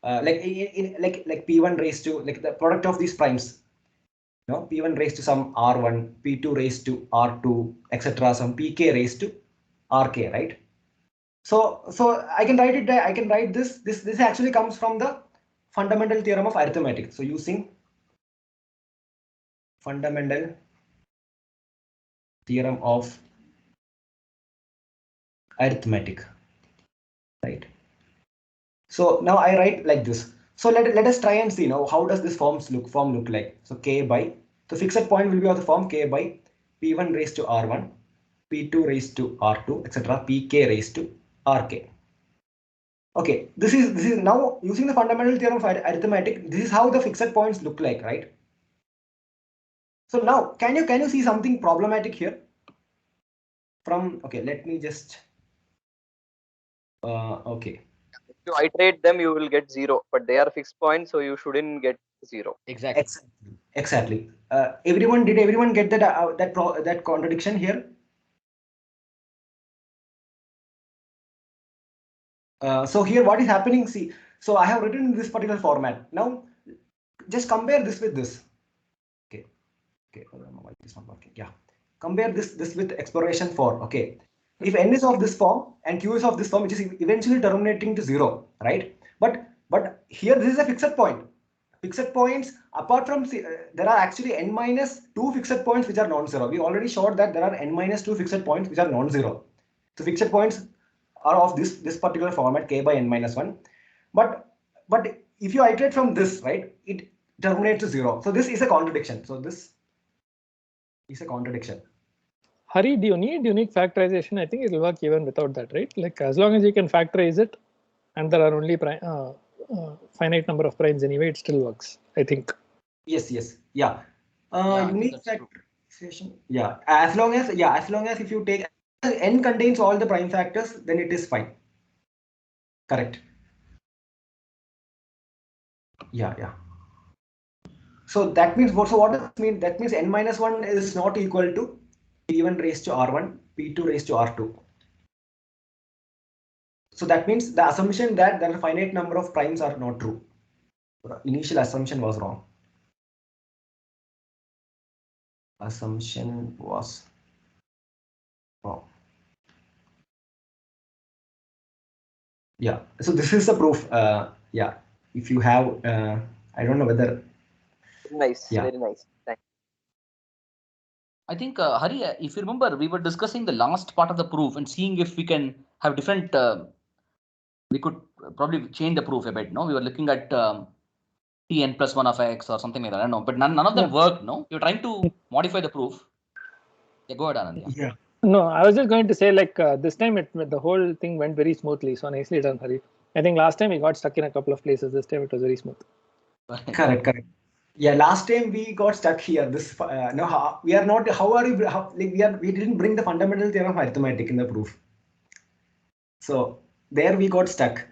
like p1 raised to, like, the product of these primes. No, p1 raised to some r1, p2 raised to r2, etc. Some pk raised to rk, right? So I can write it. I can write this. This actually comes from the fundamental theorem of arithmetic. So using fundamental theorem of arithmetic, right? So now I write like this. So let us try and see now how does this form look like. So k by, the fixed point will be of the form k by p1 raised to r1, p2 raised to r2, etc. pk raised to rk. Okay, this is now using the fundamental theorem of arithmetic. This is how the fixed points look like, right? So now can you see something problematic here? From, okay, let me just okay. If you iterate them, you will get 0, but they are fixed points, so you shouldn't get 0. Exactly. Exactly. Did everyone get that that contradiction here? So here what is happening? See, so I have written in this particular format. Now just compare this with this. Okay. Okay. I don't know why it's not working. Yeah. Compare this with exploration 4. Okay. If n is of this form and q is of this form, which is eventually terminating to 0, right? But here this is a fixed point. Fixed points, apart from there are actually n minus 2 fixed points which are non-zero. We already showed that there are n minus 2 fixed points which are non-zero. So fixed points are of this particular format, k by n minus 1. But if you iterate from this, right, it terminates to 0. So this is a contradiction. So this is a contradiction. Hari, do you need unique factorization? I think it will work even without that, right? Like, as long as you can factorize it and there are only finite number of primes anyway, it still works, I think. Yes, yeah. Unique factorization. Yeah, as long as if you take n contains all the prime factors, then it is fine. Correct. Yeah. So that means what? So what does it mean? That means n minus 1 is not equal to p1 raised to r1, p2 raised to r2. So that means the assumption that there are finite number of primes are not true. The initial assumption was wrong. Assumption was wrong. Yeah. So this is the proof. Yeah. If you have, I don't know whether. Nice. Yeah. Very nice. Thanks. I think, Hari, if you remember, we were discussing the last part of the proof and seeing if we can have different, we could probably change the proof a bit, no? We were looking at Tn plus 1 of x or something like that, I don't know, but none of them worked, no? You're trying to modify the proof. Yeah, go ahead, Anand. Yeah. No, I was just going to say, like, this time the whole thing went very smoothly, so nicely done, Hari. I think last time we got stuck in a couple of places. This time it was very smooth. Correct. Yeah, last time we got stuck here. This no, we are not. How are you? Like we didn't bring the fundamental theorem of arithmetic in the proof. So there we got stuck.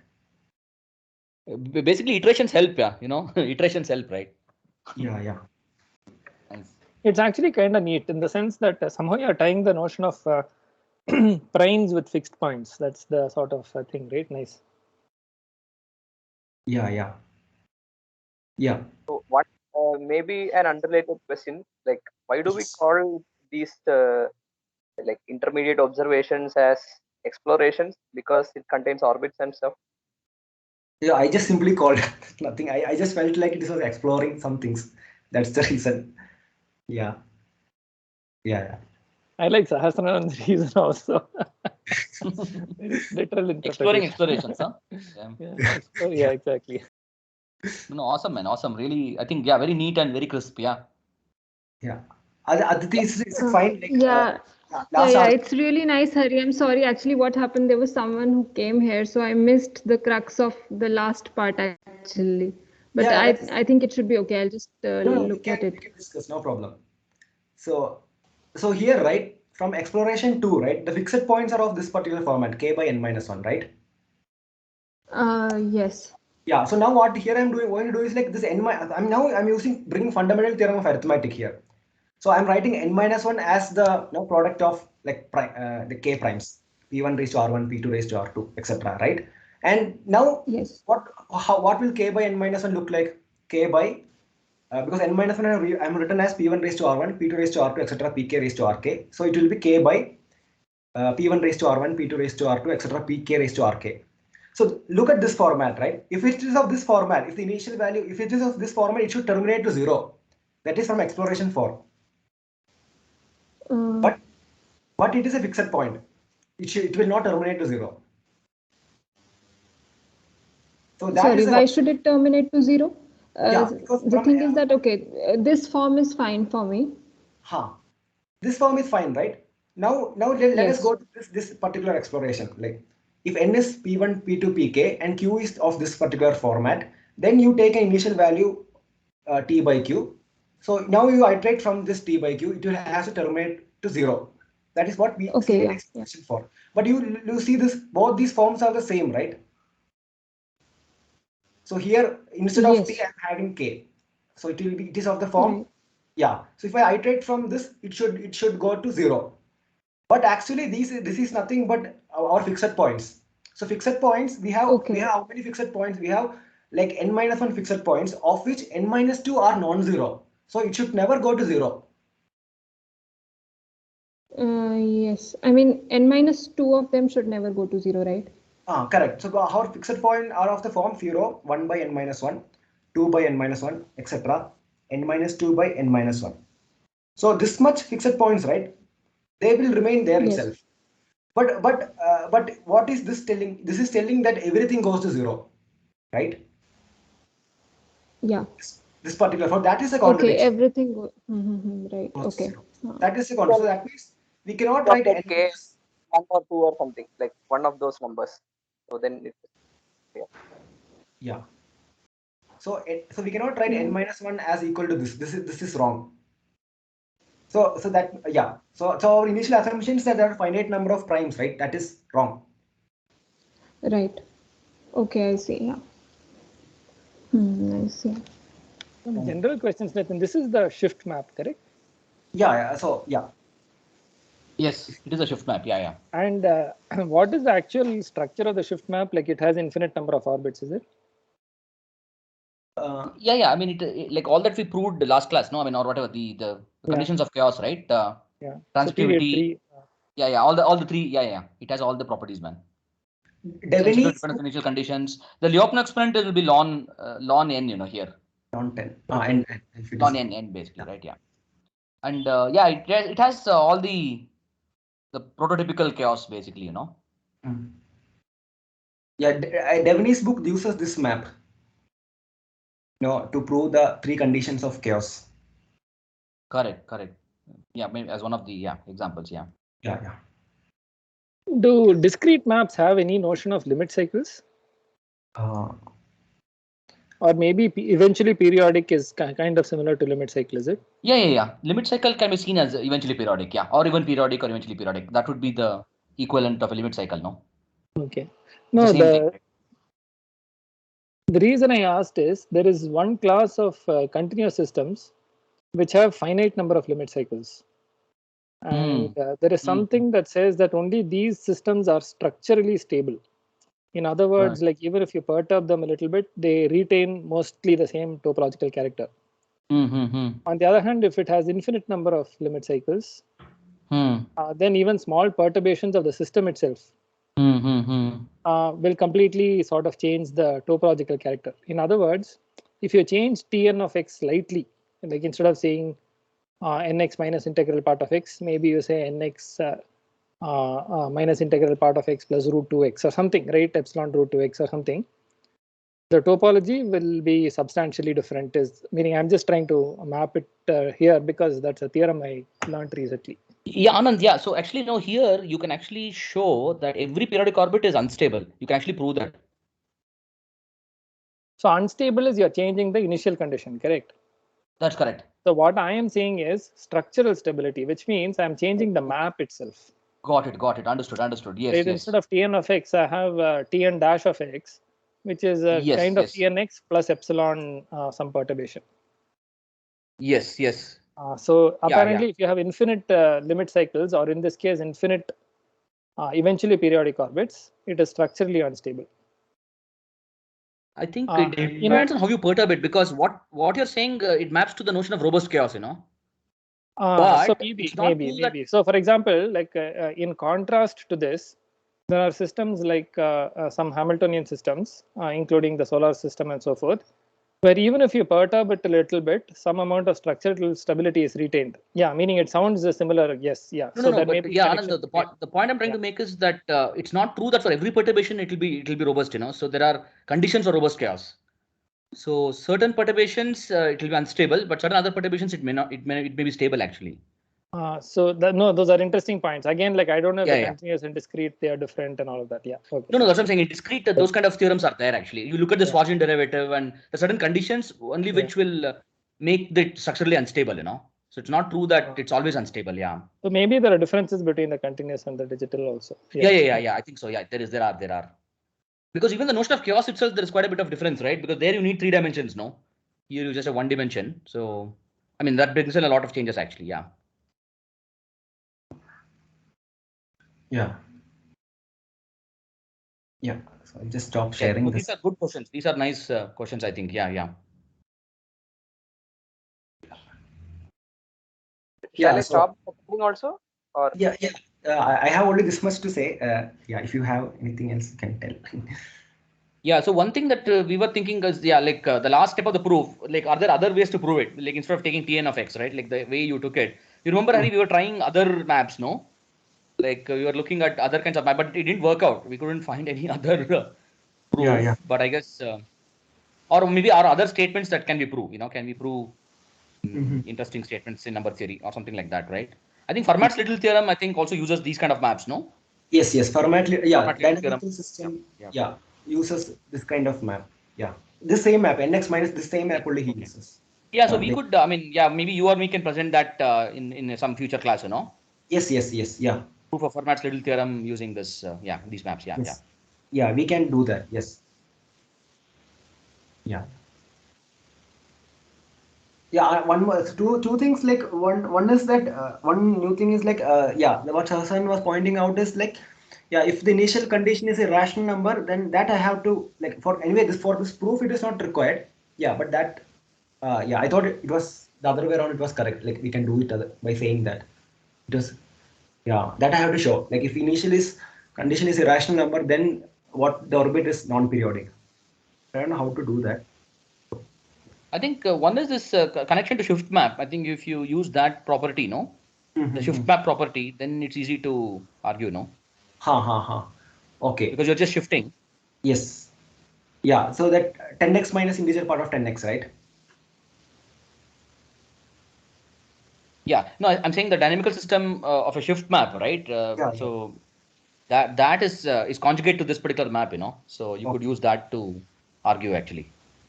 Basically, iterations help, yeah. Iterations help, right? Yeah. Nice. It's actually kind of neat in the sense that somehow you're tying the notion of primes with fixed points. That's the sort of thing, right? Nice. Yeah. So what maybe an unrelated question, like why do we call these like intermediate observations as explorations? Because it contains orbits and stuff. Yeah, I just simply called nothing. I just felt like this was exploring some things. That's the reason. Yeah. I like Sahasranan's reason also. Literal Exploring interpretation. explorations, huh? Yeah, exactly. No, awesome, man. Awesome. Really, I think, yeah, very neat and very crisp. Yeah. Aditi, is fine. Like, Yeah. last Yeah, it's really nice, Hari. I'm sorry. Actually, what happened? There was someone who came here, so I missed the crux of the last part actually. But Yeah, I think it should be okay. I'll just look at we it. can discuss, no problem. So here, right, from exploration 2, right, the fixed points are of this particular format, k by n minus 1, right? Yes. Yeah. So now what here I'm going to do is like this I'm using bringing fundamental theorem of arithmetic here. So I'm writing n minus 1 as the product of like the k primes, p1 raised to r1, p2 raised to r2, etc. Right? And now Yes. what will k by n minus 1 look like? K by because n minus 1 I'm written as p1 raised to r1, p2 raised to r2, etc. pk raised to rk. So it will be k by p1 raised to r1, p2 raised to r2, etc. pk raised to rk. So look at this format, right? If it is of this format, if the initial value, if it is of this format, it should terminate to 0. That is from exploration 4. But it is a fixed point. It will not terminate to 0. So that Sorry, is why should it terminate to 0? because the thing is that, okay, this form is fine for me. This form is fine, right? Now let us go to this particular exploration. Like if n is p1, p2, pk, and q is of this particular format, then you take an initial value t by q. So now you iterate from this t by q, it will have to terminate to 0. That is what we see in exploration for. But you see this, both these forms are the same, right? So here instead of t, I'm having k. So it is of the form. Right. Yeah. So if I iterate from this, it should go to 0. But actually this is nothing but our fixed points. So fixed points, we have how many fixed points? We have like n minus 1 fixed points, of which n minus 2 are non-zero. So it should never go to 0. Yes. I mean, n minus 2 of them should never go to 0, right? Correct. So our fixed point are of the form 0, 1 by n minus 1, 2 by n minus 1, etc. n minus 2 by n minus 1. So this much fixed points, right? They will remain there itself. But what is this telling? This is telling that everything goes to 0, right? Yeah. This particular form, that is a contradiction. Okay, everything goes. Right. Okay. That is a contradiction. So that means we cannot write n minus 1 or 2 or something, like one of those numbers. So then it yeah. So we cannot write n minus 1 as equal to this. This is wrong. So that, yeah. So our initial assumption is that there are finite number of primes, right? That is wrong. Right. Okay, I see. Yeah. I see. Some general questions, Nathan. This is the shift map, correct? Yeah. So yeah. Yes, it is a shift map. Yeah. And what is the actual structure of the shift map? Like it has infinite number of orbits, is it? Yeah. I mean, it like all that we proved the last class, no? I mean, or whatever the conditions of chaos, right? Yeah. Transitivity. So all the three. Yeah. It has all the properties, man. Devaney's Dependence initial conditions. The Lyapunov exponent will be ln n, here. Ln 10. And Ln n basically, right? Yeah. And it has all the prototypical chaos basically, Yeah, Devaney's book uses this map, to prove the three conditions of chaos. Correct. Yeah, maybe as one of the examples. Yeah. Do discrete maps have any notion of limit cycles? Or maybe eventually periodic is kind of similar to limit cycle, is it? Yeah. Limit cycle can be seen as eventually periodic, or even periodic or eventually periodic. That would be the equivalent of a limit cycle, no? Okay. No, the reason I asked is there is one class of continuous systems which have finite number of limit cycles. And there is something that says that only these systems are structurally stable. In other words, like even if you perturb them a little bit, they retain mostly the same topological character. On the other hand, if it has infinite number of limit cycles, then even small perturbations of the system itself will completely sort of change the topological character. In other words, if you change Tn of x slightly, like instead of saying nx minus integral part of x, maybe you say nx minus integral part of x plus root 2x or something, right? Epsilon root 2x or something. The topology will be substantially different. Meaning I'm just trying to map it here because that's a theorem I learned recently. Yeah, Anand. Yeah. So actually, here you can actually show that every periodic orbit is unstable. You can actually prove that. So unstable is you're changing the initial condition, correct? That's correct. So what I am saying is structural stability, which means I'm changing the map itself. Got it. Understood. Yes. Right? Instead of Tn of x, I have Tn dash of x, which is a kind of Tnx plus epsilon some perturbation. Yes. So apparently, if you have infinite limit cycles, or in this case, infinite eventually periodic orbits, it is structurally unstable. I think it depends on how you perturb it, because what you're saying, it maps to the notion of robust chaos, But so maybe. So for example, like in contrast to this, there are systems like some Hamiltonian systems, including the solar system and so forth, where even if you perturb it a little bit, some amount of structural stability is retained. Yeah, meaning it sounds similar. Yes, yeah. Anand, the point I'm trying to make is that it's not true that for every perturbation it will be robust. So there are conditions for robust chaos. So certain perturbations it will be unstable, but certain other perturbations it may not. It may be stable actually. Those are interesting points. Again, like I don't know if the continuous and discrete, they are different and all of that. Yeah. Okay. No, that's what I'm saying. In discrete, those kind of theorems are there actually. You look at the Schwarzian derivative, and the certain conditions only which will make it structurally unstable. So it's not true that it's always unstable. Yeah. So maybe there are differences between the continuous and the digital also. Yeah. I think so. Yeah, there are. Because even the notion of chaos itself, there is quite a bit of difference, right? Because there you need 3 dimensions, no? Here you just have 1 dimension. So, I mean, that brings in a lot of changes actually. Yeah. So I'll just stop sharing this. These are good questions. These are nice questions, I think. Yeah. Shall I stop recording also? Or I have only this much to say. If you have anything else, you can tell. So one thing that we were thinking is, the last step of the proof, like, are there other ways to prove it? Like, instead of taking Tn of x, right? Like the way you took it. You remember, Hari, we were trying other maps, no? Like we were looking at other kinds of maps, but it didn't work out. We couldn't find any other proof. But I guess, or maybe are other statements that can be proved. Can we prove interesting statements in number theory or something like that, right? I think Fermat's little theorem, I think, also uses these kind of maps, no? Yes. Fermat dynamical system. Uses this kind of map. This same map, nx minus this same map only he uses. Yeah, so we could, I mean, yeah, maybe you or me can present that in some future class, you know. Yes, yeah. Proof of Fermat's Little theorem using this, these maps, Yes. Yeah, we can do that. Yes. Yeah. Yeah, one more, two things, like one is that one new thing is like what Hassan was pointing out is like, if the initial condition is a rational number, then that I have to, like, for this proof it is not required. Yeah, but that I thought it was the other way around. It was correct. Like we can do it by saying that it was that I have to show. Like if initial condition is a rational number, then what the orbit is non-periodic. I don't know how to do that. I think one is this connection to shift map. I think if you use that property, no, the shift map property, then it's easy to argue, no. Okay. Because you're just shifting. Yes. Yeah. So that 10x minus integer part of 10x, right? Yeah. No, I'm saying the dynamical system of a shift map, right? So that is conjugate to this particular map, you know. So you could use that to argue actually.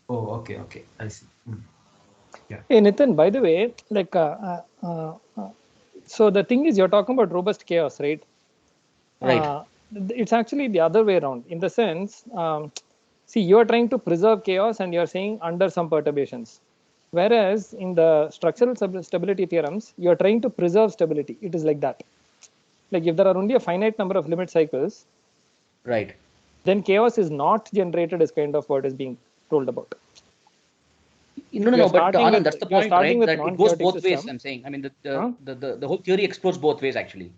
Oh, okay. I see. Yeah. Hey, Nitin, by the way, like, so the thing is, you're talking about robust chaos, right? Right. It's actually the other way around, in the sense, see, you're trying to preserve chaos and you're saying under some perturbations. Whereas in the structural stability theorems, you're trying to preserve stability. It is like that. Like if there are only a finite number of limit cycles, right, then chaos is not generated as kind of what is being told about. No, but Anand, that's the point, right? That it goes both system. ways. I'm saying. I mean, the whole theory explores both ways actually.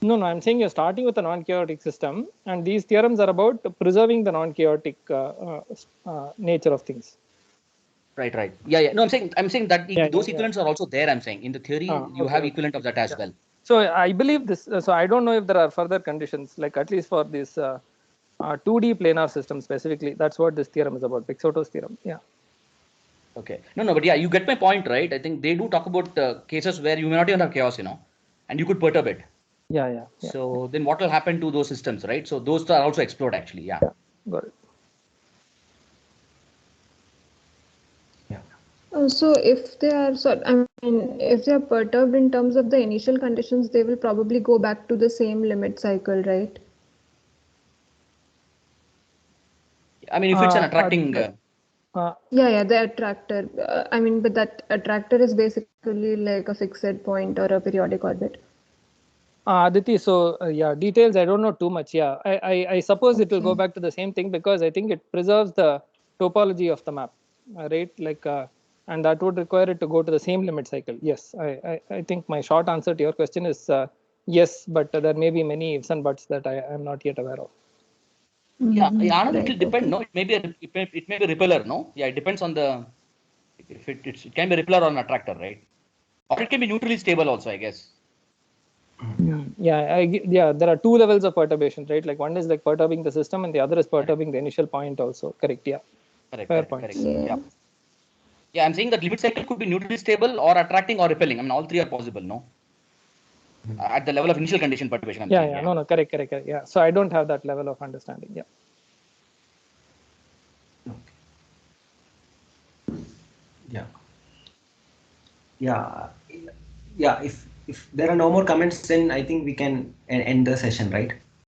No, I'm saying you're starting with a non-chaotic system, and these theorems are about preserving the non-chaotic nature of things. Right. Yeah. No, I'm saying that those equivalents are also there. I'm saying in the theory you have equivalent of that as well. So I believe this. So I don't know if there are further conditions, like at least for this 2D planar system specifically. That's what this theorem is about, Pixoto's theorem. Yeah. Okay. No, but yeah, you get my point, right? I think they do talk about cases where you may not even have chaos, you know, and you could perturb it. Yeah. So then what will happen to those systems, right? So those are also explored actually. Yeah. Got it. So if they are, if they are perturbed in terms of the initial conditions, they will probably go back to the same limit cycle, right? I mean, if it's an attracting. The attractor. But that attractor is basically like a fixed point or a periodic orbit. Aditi, so details I don't know too much. Yeah, I suppose it will go back to the same thing because I think it preserves the topology of the map, right? Like, and that would require it to go to the same limit cycle. Yes, I think my short answer to your question is yes, but there may be many ifs and buts that I am not yet aware of. Yeah, Anand, it will depend. No, it may be repeller. No, it depends on the if it can be repeller or an attractor, right? Or it can be neutrally stable also, I guess. Yeah, there are two levels of perturbation, right? Like one is like perturbing the system and the other is perturbing the initial point also. Correct, yeah. Correct. Yeah, I'm saying that limit cycle could be neutrally stable or attracting or repelling. I mean, all three are possible, no? At the level of initial condition perturbation. No, correct. Yeah, so I don't have that level of understanding. Yeah. If there are no more comments, then I think we can end the session, right?